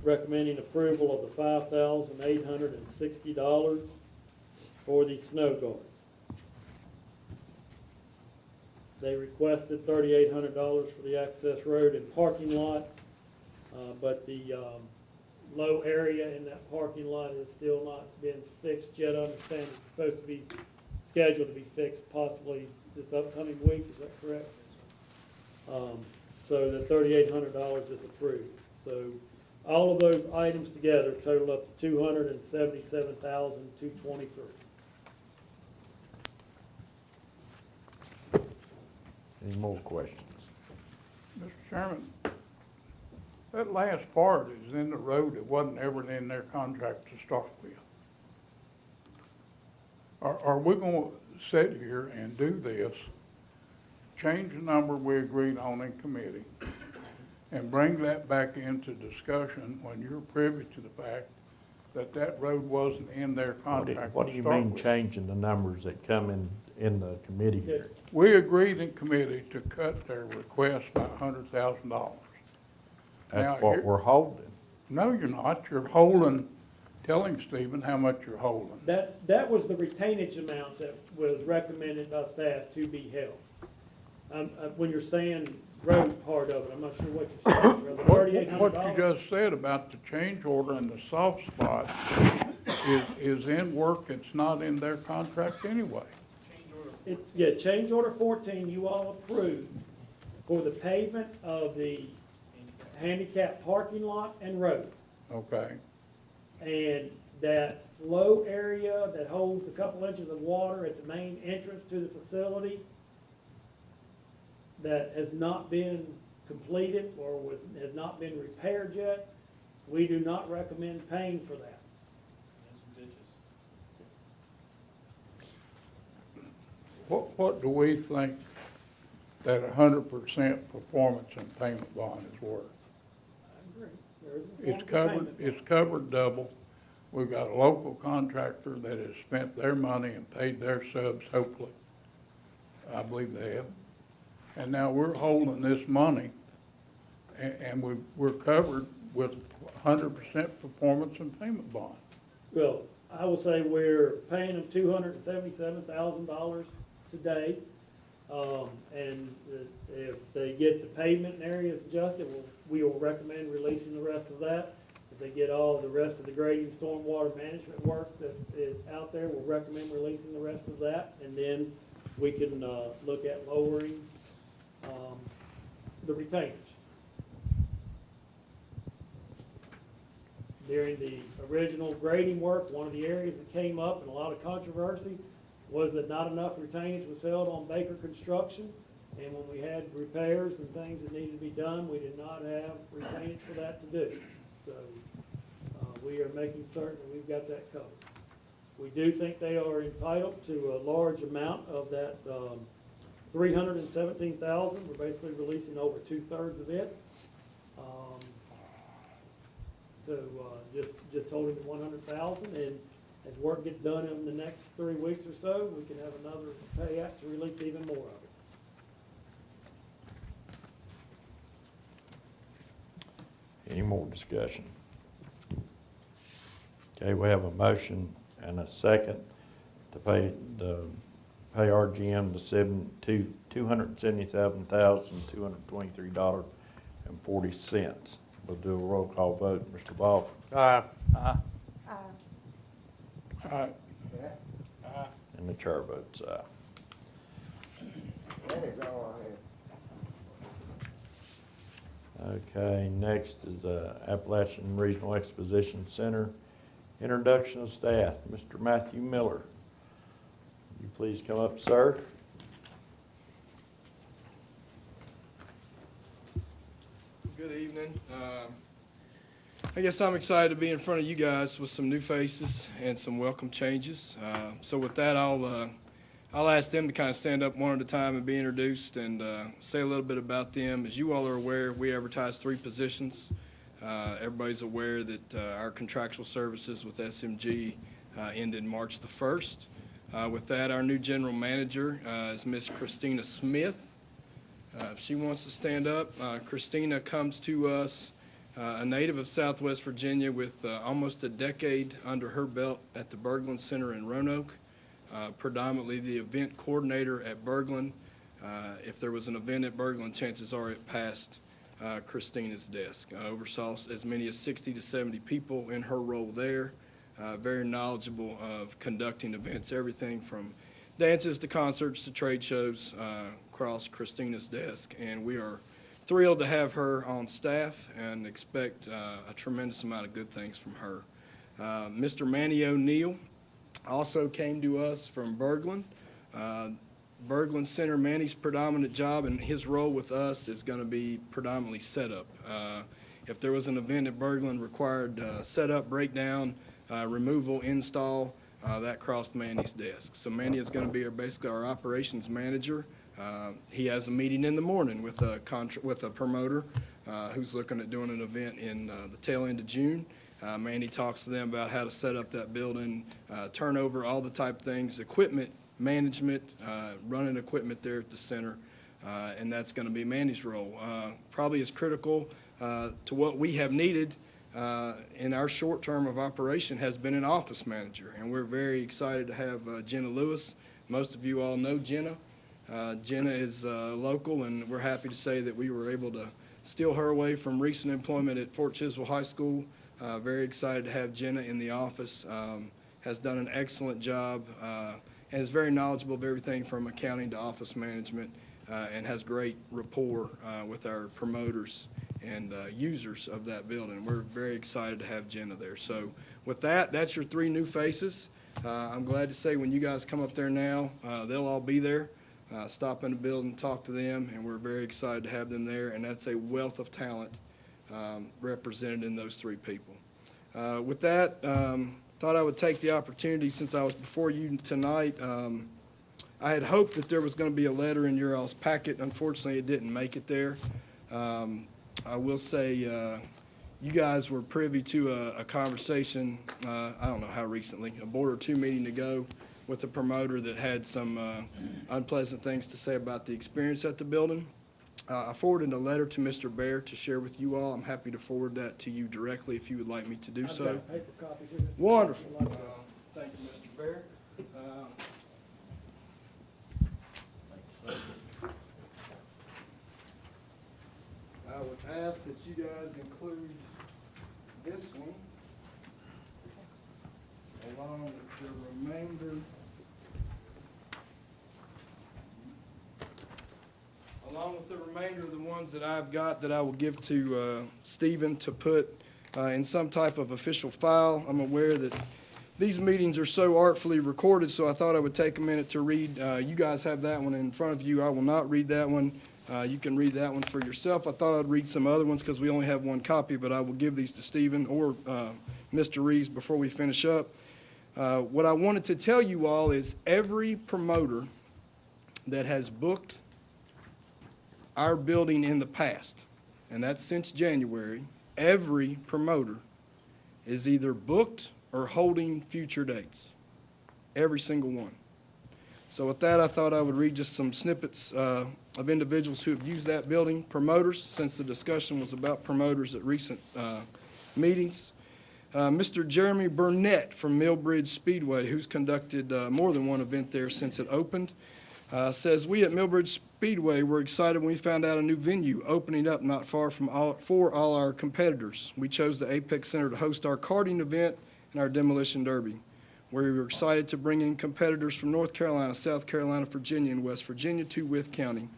Recommending approval of the $5,860 for the snow guards. They requested $3,800 for the access road and parking lot, but the low area in that parking lot has still not been fixed yet. I understand it's supposed to be scheduled to be fixed possibly this upcoming week, is that correct? So the $3,800 is approved. So all of those items together total up to $277,223. Any more questions? Mr. Chairman, that last part is in the road that wasn't ever in their contract to start with. Are we gonna sit here and do this, change the number we agreed on in committee, and bring that back into discussion when you're privy to the fact that that road wasn't in their contract What do to you start mean with? changing the numbers that come in the committee here? We agreed in committee to cut their request by $100,000. Now, That's what here- we're holding. No, you're not. You're holding, telling Stephen how much you're holding. That was the retainage amount that was recommended by staff to be held. When you're saying road part of it, I'm not sure what you're saying. The What $3,800. you just said about the change order and the soft spot is in work. It's not in their contract anyway. Yeah, change order 14, you all approved for the pavement of the handicap parking lot and road. Okay, And that low area that holds a couple inches of water at the main entrance to the facility that has not been completed or has not been repaired yet, we do not recommend paying for that. what do we think that 100% performance and payment bond is worth? I agree. There is a It's performance covered, payment bond. it's covered double. We've got a local contractor that has spent their money and paid their subs, hopefully. I believe they have. And now we're holding this money, and we're covered with 100% performance and payment bond. Well, I will say we're paying them $277,000 today. And if they get the pavement and areas adjusted, we will recommend releasing the rest of that. If they get all the rest of the grading, stormwater management work that is out there, we'll recommend releasing the rest of that. And then we can, look at lowering, the retainage. During the original grading work, one of the areas that came up and a lot of controversy was that not enough retainage was held on Baker Construction. And when we had repairs and things that needed to be done, we did not have retainage for that to do. So, we are making certain that we've got that covered. We do think they are entitled to a large amount of that, $317,000. We're basically releasing over 2/3 of it. So, just holding the 100,000, and as work gets done in the next 3 weeks or so, we can have another payout to release even more of it. Any more discussion? Okay, we have a motion and a second to pay RGM the $277,223.40. We'll do a roll call vote. Mr. Ball Aye. Aye. Aye. and the chair votes aye. That is all I have. Okay, next is Appalachian Regional Exposition Center. Introduction of staff, Mr. Matthew Miller. You please come up, sir. Good evening. I guess I'm excited to be in front of you guys with some new faces and some welcome changes. So with that, I'll ask them to kind of stand up one at a time and be introduced and say a little bit about them. As you all are aware, we advertise 3 positions. Everybody's aware that our contractual services with SMG ended March the 1st. With that, our new general manager is Miss Christina Smith. If she wants to stand up, Christina comes to us, a native of Southwest Virginia with almost a decade under her belt at the Berglund Center in Roanoke, predominantly the event coordinator at Berglund. If there was an event at Berglund, chances are it passed Christina's desk. Oversaw as many as 60 to 70 people in her role there. Very knowledgeable of conducting events, everything from dances to concerts to trade shows across Christina's desk. And we are thrilled to have her on staff and expect a tremendous amount of good things from her. Mr. Manny O'Neill also came to us from Berglund. Berglund Center, Manny's predominant job and his role with us is going to be predominantly setup. If there was an event at Berglund required setup, breakdown, removal, install, that crossed Manny's desk. So Manny is going to be basically our operations manager. He has a meeting in the morning with a promoter who's looking at doing an event in the tail end of June. Manny talks to them about how to set up that building, turnover, all the type of things, equipment management, running equipment there at the center, and that's going to be Manny's role. Probably as critical to what we have needed in our short term of operation has been an office manager, and we're very excited to have Jenna Lewis. Most of you all know Jenna. Jenna is local, and we're happy to say that we were able to steal her away from recent employment at Fort Chiswell High School. Very excited to have Jenna in the office. Has done an excellent job and is very knowledgeable of everything from accounting to office management, and has great rapport with our promoters and users of that building. We're very excited to have Jenna there. So with that, that's your 3 new faces. I'm glad to say when you guys come up there now, they'll all be there. Stop in the building, talk to them, and we're very excited to have them there, and that's a wealth of talent represented in those 3 people. With that, thought I would take the opportunity, since I was before you tonight. I had hoped that there was going to be a letter in your all's packet. Unfortunately, it didn't make it there. I will say you guys were privy to a conversation, I don't know how recently, a board or 2 meeting ago with a promoter that had some unpleasant things to say about the experience at the building. I forwarded a letter to Mr. Bear to share with you all. I'm happy to forward that to you directly if you would like me to do I've so. got a paper copy here. Wonderful. Thank you, Mr. Bear. I would ask that you guys include this one along with the remainder. Along with the remainder of the ones that I've got that I will give to Stephen to put in some type of official file. I'm aware that these meetings are so artfully recorded, so I thought I would take a minute to read. You guys have that one in front of you. I will not read that one. You can read that one for yourself. I thought I'd read some other ones because we only have 1 copy, but I will give these to Stephen or Mr. Reeves before we finish up. What I wanted to tell you all is every promoter that has booked our building in the past, and that's since January, every promoter is either booked or holding future dates. Every single one. So with that, I thought I would read just some snippets of individuals who have used that building, promoters, since the discussion was about promoters at recent meetings. Mr. Jeremy Burnett from Millbridge Speedway, who's conducted more than one event there since it opened, says, "We at Millbridge Speedway were excited when we found out a new venue opening up not far from for all our competitors. We chose the Apex Center to host our karting event and our demolition derby. We were excited to bring in competitors from North Carolina, South Carolina, Virginia, and West Virginia to Wythe County.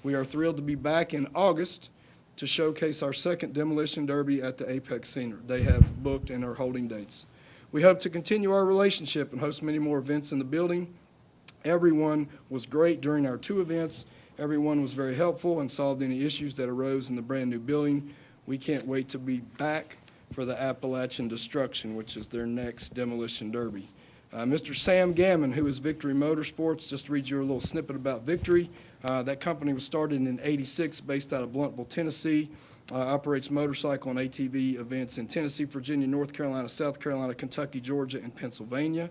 We are thrilled to be back in August to showcase our second demolition derby at the Apex Center. They have booked and are holding dates. We hope to continue our relationship and host many more events in the building. Everyone was great during our 2 events. Everyone was very helpful and solved any issues that arose in the brand-new building. We can't wait to be back for the Appalachian Destruction, which is their next demolition derby." Mr. Sam Gammon, who is Victory Motorsports, just to read you a little snippet about Victory. That company was started in '86, based out of Bluntville, Tennessee. Operates motorcycle and ATV events in Tennessee, Virginia, North Carolina, South Carolina, Kentucky, Georgia, and Pennsylvania.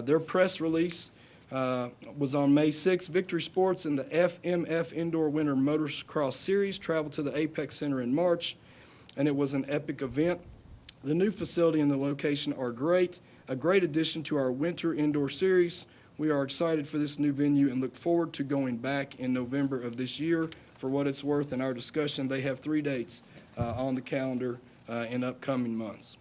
Their press release was on May 6th. Victory Sports and the FMF Indoor Winter Motocross Series traveled to the Apex Center in March, and it was an epic event. The new facility and the location are great, a great addition to our winter indoor series. We are excited for this new venue and look forward to going back in November of this year. For what it's worth, in our discussion, they have 3 dates on the calendar in upcoming months.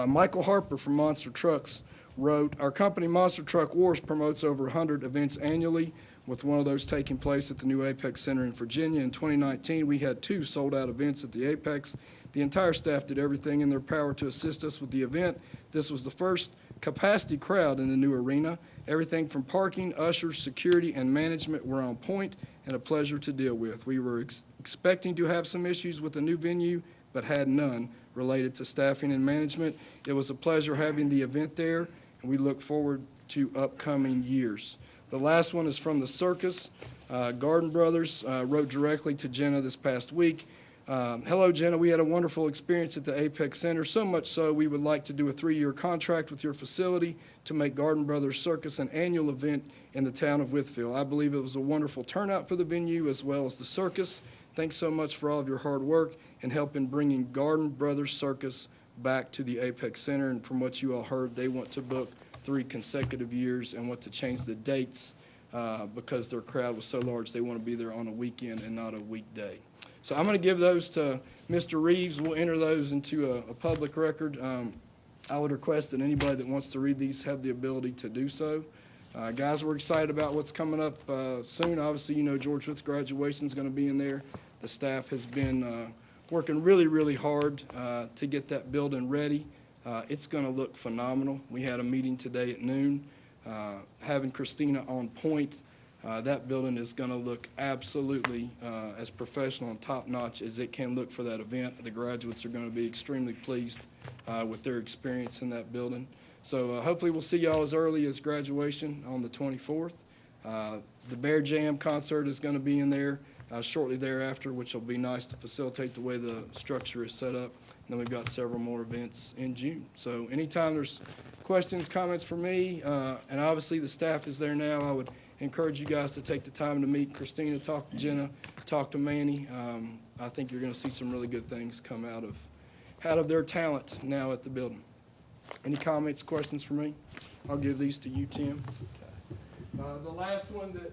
Michael Harper from Monster Trucks wrote, "Our company, Monster Truck Wars, promotes over 100 events annually, with one of those taking place at the new Apex Center in Virginia. In 2019, we had 2 sold-out events at the Apex. The entire staff did everything in their power to assist us with the event. This was the first capacity crowd in the new arena. Everything from parking, ushers, security, and management were on point and a pleasure to deal with. We were expecting to have some issues with the new venue, but had none related to staffing and management. It was a pleasure having the event there, and we look forward to upcoming years." The last one is from the circus. Garden Brothers wrote directly to Jenna this past week. "Hello, Jenna. We had a wonderful experience at the Apex Center, so much so we would like to do a 3-year contract with your facility to make Garden Brothers Circus an annual event in the town of Wytheville. I believe it was a wonderful turnout for the venue as well as the circus. Thanks so much for all of your hard work and help in bringing Garden Brothers Circus back to the Apex Center." And from what you all heard, they want to book 3 consecutive years and want to change the dates because their crowd was so large. They want to be there on a weekend and not a weekday. So I'm going to give those to Mr. Reeves. We'll enter those into a public record. I would request that anybody that wants to read these have the ability to do so. Guys, we're excited about what's coming up soon. Obviously, you know George Wythe's graduation is going to be in there. The staff has been working really, really hard to get that building ready. It's going to look phenomenal. We had a meeting today at noon. Having Christina on point, that building is going to look absolutely as professional and top-notch as it can look for that event. The graduates are going to be extremely pleased with their experience in that building. So hopefully we'll see y'all as early as graduation on the 24th. The Bear Jam concert is going to be in there shortly thereafter, which will be nice to facilitate the way the structure is set up. And then we've got several more events in June. So anytime there's questions, comments for me, and obviously the staff is there now, I would encourage you guys to take the time to meet Christina, talk to Jenna, talk to Manny. I think you're going to see some really good things come out of their talent now at the building. Any comments, questions for me? I'll give these to you, Tim. The last one that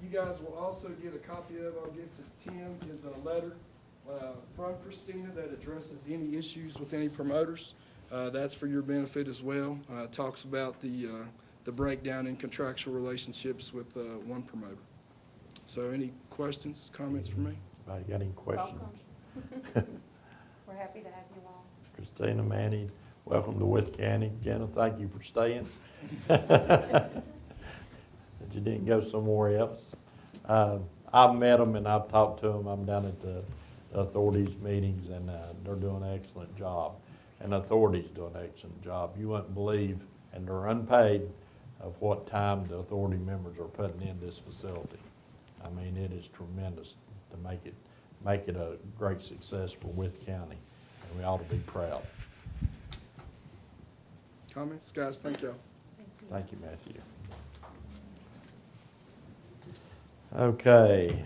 you guys will also get a copy of, I'll give to Tim, is a letter from Christina that addresses any issues with any promoters. That's for your benefit as well. It talks about the breakdown in contractual relationships with one promoter. So any questions, comments for me? Anybody got any questions? Welcome. We're happy to have you all. Christina, Manny, welcome to Wythe County. Jenna, thank you for staying. You didn't go somewhere else. I've met them and I've talked to them. I'm down at the authorities meetings, and they're doing an excellent job. And the authorities doing an excellent job. You wouldn't believe, and they're unpaid, of what time the authority members are putting in this facility. I mean, it is tremendous to make it a great success for Wythe County, and we ought to be proud. comments. Guys, thank y'all. Thank you, Matthew. Okay.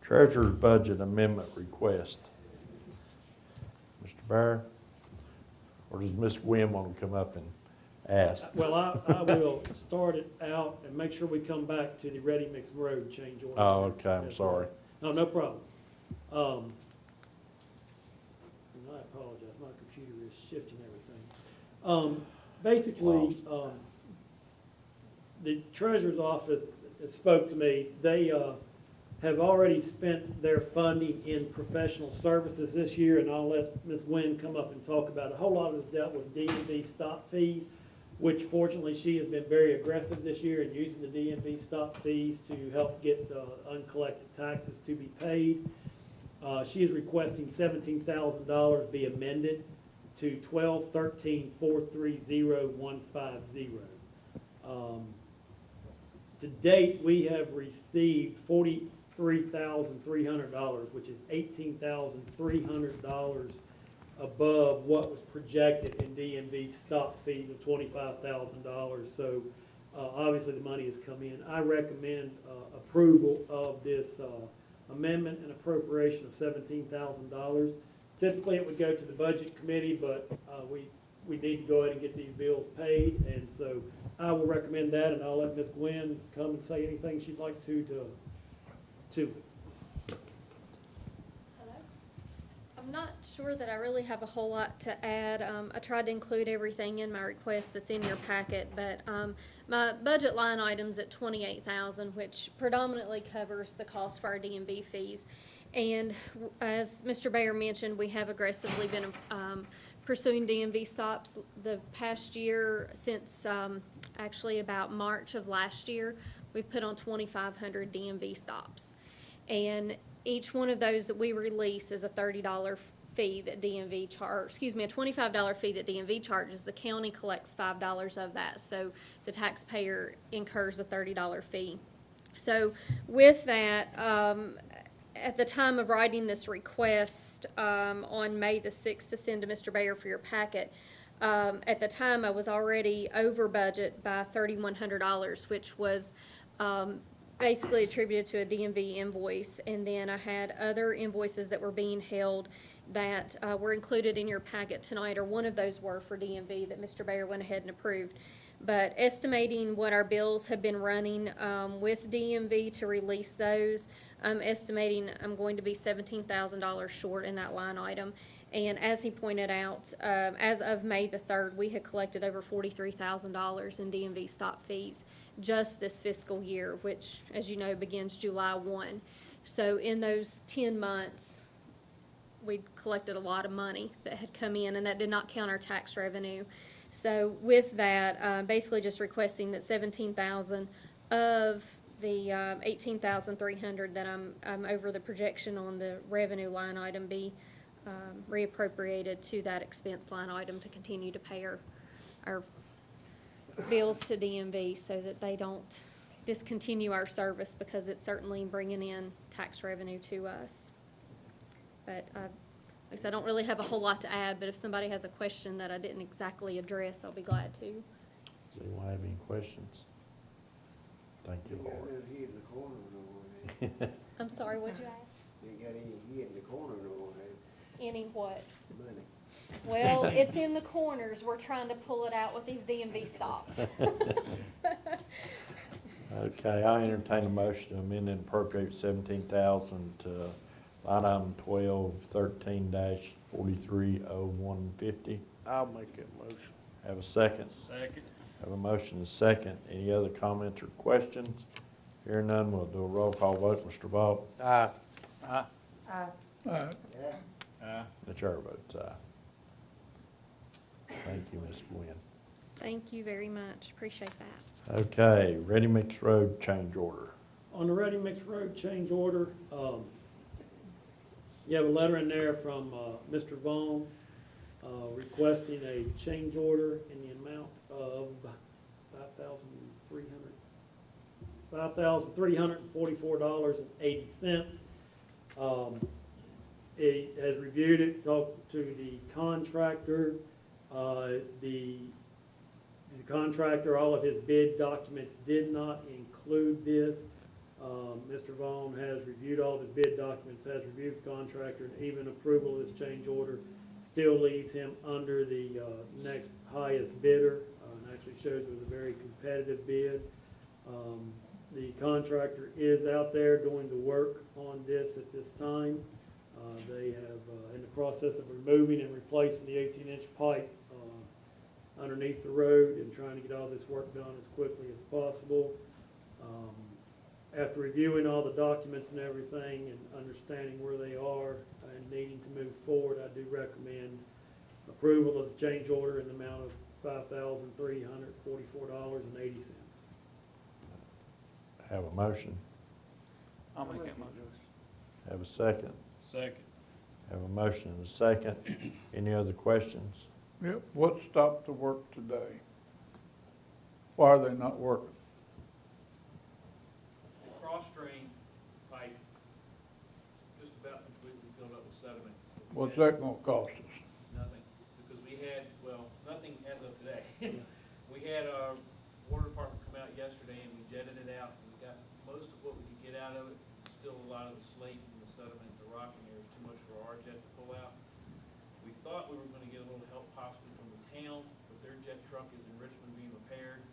Treasurer's Budget Amendment Request. Mr. Bear? Or does Ms. Gwynn want to come up and ask? Well, I will start it out and make sure we come back to the Ready Mix Road change order. Oh, okay, I'm sorry. No, no problem. And I apologize, my computer is shifting everything. Basically, the treasurer's office spoke to me. They have already spent their funding in professional services this year, and I'll let Ms. Gwynn come up and talk about it. A whole lot of this dealt with DMV stop fees, which fortunately she has been very aggressive this year in using the DMV stop fees to help get uncollected taxes to be paid. She is requesting $17,000 be amended to 12/13/430-150. To date, we have received $43,300, which is $18,300 above what was projected in DMV stop fees of $25,000. So obviously the money has come in. I recommend approval of this amendment and appropriation of $17,000. Typically, it would go to the budget committee, but we need to go ahead and get these bills paid, and so I will recommend that, and I'll let Ms. Gwynn come and say anything she'd like to. Hello. I'm not sure that I really have a whole lot to add. I tried to include everything in my request that's in your packet, but my budget line item's at $28,000, which predominantly covers the cost for our DMV fees. And as Mr. Bayer mentioned, we have aggressively been pursuing DMV stops the past year. Since actually about March of last year, we've put on 2,500 DMV stops. And each one of those that we release is a $30 fee that DMV a $25 fee that DMV charges. The county collects $5 of that, so the taxpayer incurs a $30 fee. So with that, at the time of writing this request on May the 6th to send to Mr. Bayer for your packet, at the time I was already over budget by $3,100, which was basically attributed to a DMV invoice. And then I had other invoices that were being held that were included in your packet tonight, or one of those were for DMV that Mr. Bayer went ahead and approved. But estimating what our bills have been running with DMV to release those, I'm estimating I'm going to be $17,000 short in that line item. And as he pointed out, as of May the 3rd, we had collected over $43,000 in DMV stop fees just this fiscal year, which, as you know, begins July 1. So in those 10 months, we collected a lot of money that had come in, and that did not count our tax revenue. So with that, basically just requesting that $17,000 of the $18,300 that I'm over the projection on the revenue line item be reappropriated to that expense line item to continue to pay our bills to DMV so that they don't discontinue our service, because it's certainly bringing in tax revenue to us. But like I said, I don't really have a whole lot to add, but if somebody has a question that I didn't exactly address, I'll be glad to. Does anyone have any questions? Thank you, Lord. He in the corner no more, I'm sorry, what'd you ask? you got he in the corner no more, Any what? money. Well, it's in the corners. We're trying to pull it out with these DMV stops. Okay, I entertain a motion to amend and appropriate $17,000 to line item 1213-430150. I'll make that motion. Have a second? Second. Have a motion and a second. Any other comments or questions? Hearing none, we'll do a roll call vote. Mr. Vaught? Aye. Aye. Yeah, The chair votes aye. Thank you, Ms. Gwynn. Thank you very much. Appreciate that. Okay, Ready Mix Road change order. On the Ready Mix Road change order, you have a letter in there from Mr. Vaughn requesting a change order in the amount of $5,344.80. He has reviewed it, talked to the contractor. The The contractor, all of his bid documents did not include this. Mr. Vaughn has reviewed all of his bid documents, has reviewed the contractor, and even approval of this change order still leaves him under the next highest bidder. And actually shows it was a very competitive bid. The contractor is out there doing the work on this at this time. They have, in the process of removing and replacing the 18-inch pipe underneath the road and trying to get all this work done as quickly as possible. After reviewing all the documents and everything and understanding where they are and needing to move forward, I do recommend approval of the change order in the amount of $5,344.80. Have a motion? I'll make that motion. Have a second? Second. Have a motion and a second. Any other questions? Yep, what stopped the work today? Why are they not working? The cross-drain pipe just about completely filled up with sediment. What's that gonna cost us? Nothing, because we had, well, nothing as of today. We had our water department come out yesterday and we jetted it out, and we got most of what we could get out of it. Still a lot of the slate and the sediment, the rock in there is too much for our jet to pull out. We thought we were gonna get a little help possibly from the town, but their jet truck is in Richmond being repaired.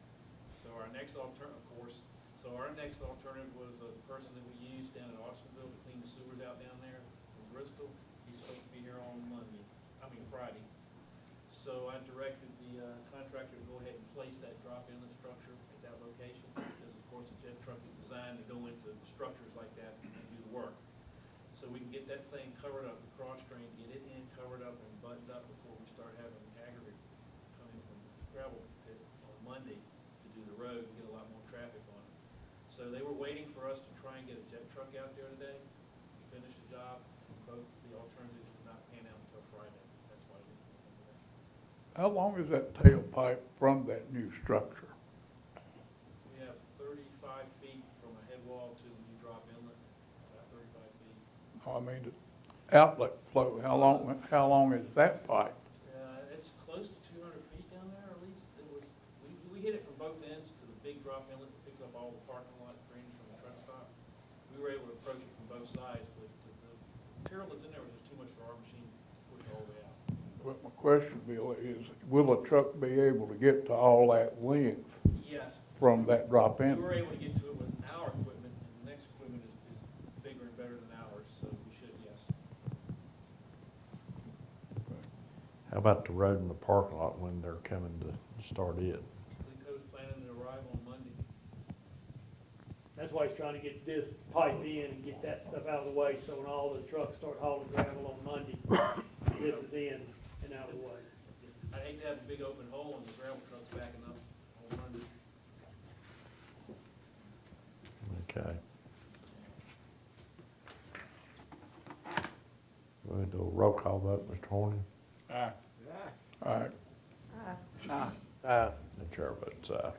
So our next alternative, of course, was the person that we used down at Austinville to clean the sewers out down there from Bristol. He's supposed to be here on Friday. So I directed the contractor to go ahead and place that drop inlet structure at that location, because of course the jet truck is designed to go into structures like that and do the work. So we can get that thing covered up, the cross drain, get it in, covered up and buttoned up before we start having aggregate coming from the gravel pit on Monday to do the road and get a lot more traffic on it. So they were waiting for us to try and get a jet truck out there today, finish the job. Both the alternatives did not pan out until Friday. That's why we didn't do that. How long is that tailpipe from that new structure? We have 35 feet from a head wall to the new drop inlet, about 35 feet. I mean, the outlet flow, how long is that pipe? It's close to 200 feet down there, or at least it was, we hit it from both ends to the big drop inlet that picks up all the parking lot drainage from the truck stop. We were able to approach it from both sides, but the material that's in there was just too much for our machine to push all the way out. But my question, Bill, is will a truck be able to get to all that length Yes. from that drop We in? were able to get to it with our equipment, and the next equipment is bigger and better than ours, so we should, yes. How about the road in the parking lot when they're coming to start it? Cleco's planning to arrive on Monday. That's why he's trying to get this pipe in and get that stuff out of the way, so when all the trucks start hauling gravel on Monday, this is in and out of the way. I'd hate to have a big open hole and the gravel trucks backing up on Monday. Okay. We'll do a roll call vote, Mr. Horning. All right, Aye. The chair votes aye.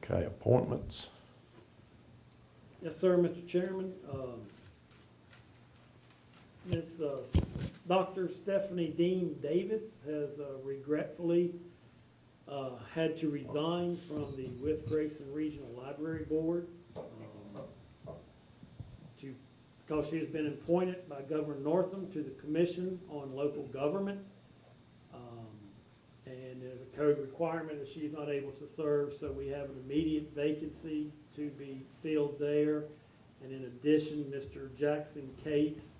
Okay, appointments. Yes, sir, Mr. Chairman. Ms. Dr. Stephanie Dean Davis has regretfully had to resign from the With Grayson Regional Library Board because she has been appointed by Governor Northam to the Commission on Local Government. And there's a code requirement that she's not able to serve, so we have an immediate vacancy to be filled there. And in addition, Mr. Jackson Case,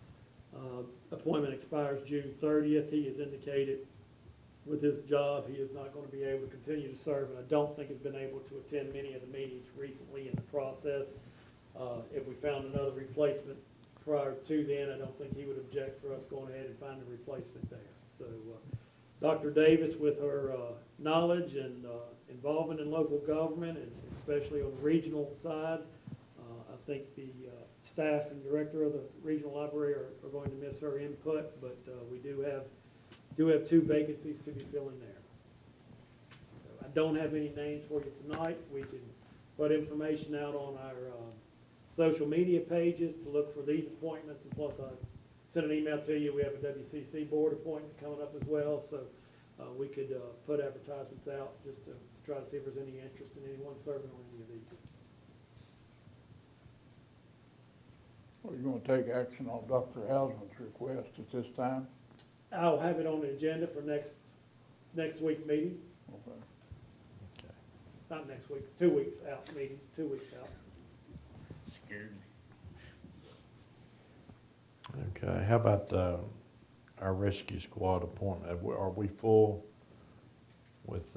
appointment expires June 30th. He has indicated with his job, he is not going to be able to continue to serve, and I don't think has been able to attend many of the meetings recently in the process. If we found another replacement prior to then, I don't think he would object for us going ahead and finding a replacement there. So Dr. Davis, with her knowledge and involvement in local government, and especially on the regional side, I think the staff and director of the regional library are going to miss her input, but we do have two vacancies to be filling there. So I don't have any names for you tonight. We can put information out on our social media pages to look for these appointments, and plus I sent an email to you. We have a WCC board appointment coming up as well, so we could put advertisements out just to try to see if there's any interest in anyone serving on any of these. Are you gonna take action on Dr. Hausman's request at this time? I'll have it on the agenda for next week's meeting. Okay. Not next week, 2 weeks out meeting, 2 weeks out. Scared me. Okay, how about, our rescue squad appointment? Are we full with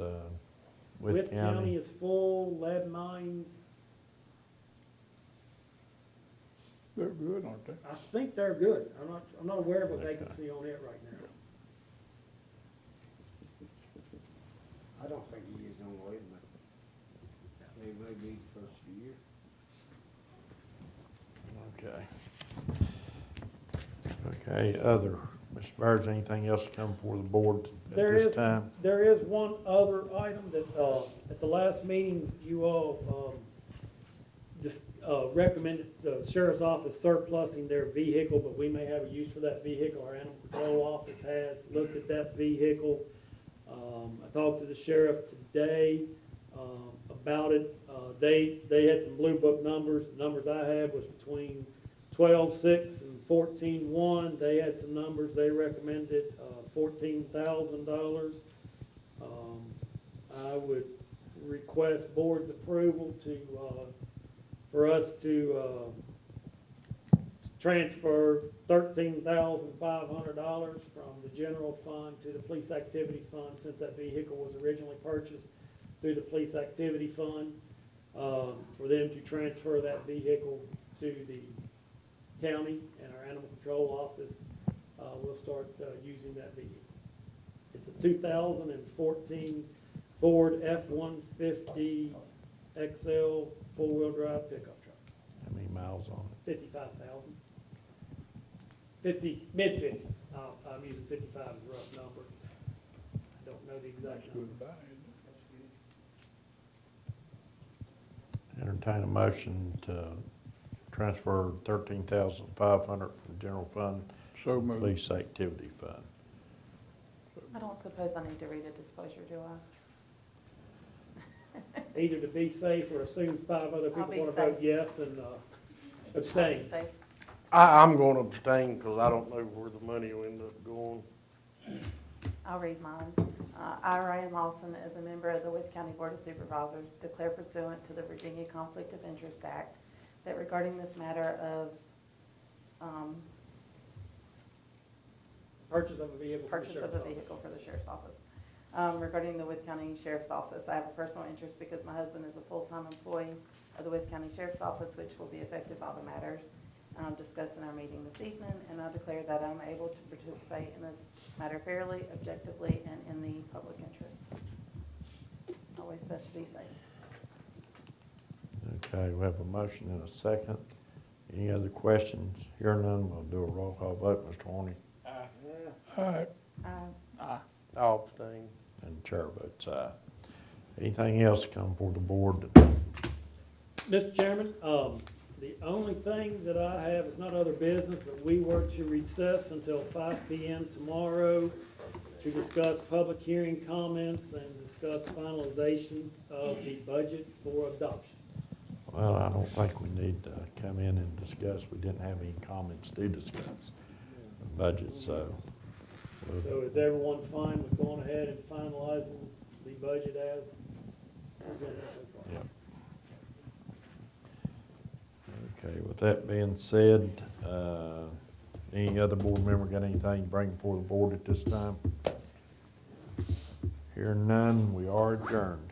Witt County county? is full, lead mines, They're good, aren't they? I think they're good. I'm not aware of a Okay. vacancy on it right now. I don't think he is on lead, but they may be the first of the year. Okay. Okay, other, Mr. Byers, anything else to come before the board at There this is- time? There is one other item that, at the last meeting, you all, just, recommended the sheriff's office surplusing their vehicle, but we may have a use for that vehicle. Our animal control office has looked at that vehicle. I talked to the sheriff today, about it. They had some blue book numbers. The numbers I had was between 12.6 and 14.1. They had some numbers. They recommended, $14,000. I would request board's approval for us to, transfer $13,500 from the general fund to the police activity fund, since that vehicle was originally purchased through the police activity fund, for them to transfer that vehicle to the county, and our animal control office will start using that vehicle. It's a 2014 Ford F-150 XL four-wheel drive pickup truck. How many miles on it? 55,000. Mid-50s. I'm using 55 as a rough number. I don't know the exact That's number. good to buy, isn't it? Entertain a motion to transfer $13,500 from general fund So to moved. police activity fund. I don't suppose I need to read a disclosure, do I? Either to be safe or assume 5 other people I'll be want to vote safe. yes and abstain. Safe. I'm gonna abstain, cause I don't know where the money will end up going. I'll read mine. I, Ryan Lawson, as a member of the Witt County Board of Supervisors, declare pursuant to the Virginia Conflict of Interest Act that regarding this matter of Purchase of a vehicle for the purchase sheriff's of a office. vehicle for the sheriff's office. Regarding the Witt County Sheriff's Office, I have a personal interest because my husband is a full-time employee of the Witt County Sheriff's Office, which will be affected by the matters discussed in our meeting this evening, and I declare that I'm able to participate in this matter fairly, objectively, and in the public interest. Always best to be safe. Okay, we have a motion and a second. Any other questions? Hearing none, we'll do a roll call vote. Mr. Horny? All right. I'll abstain. And the chair votes aye. Anything else come before the board? Mr. Chairman, the only thing that I have is not other business, but we were to recess until 5 p.m. tomorrow to discuss public hearing comments and discuss finalization of the budget for adoption. Well, I don't think we need to come in and discuss. We didn't have any comments to discuss the budget, so. So is everyone fine with going ahead and finalizing the budget as presented so far? Yep. Okay, with that being said, any other board member got anything to bring before the board at this time? Hearing none, we are adjourned.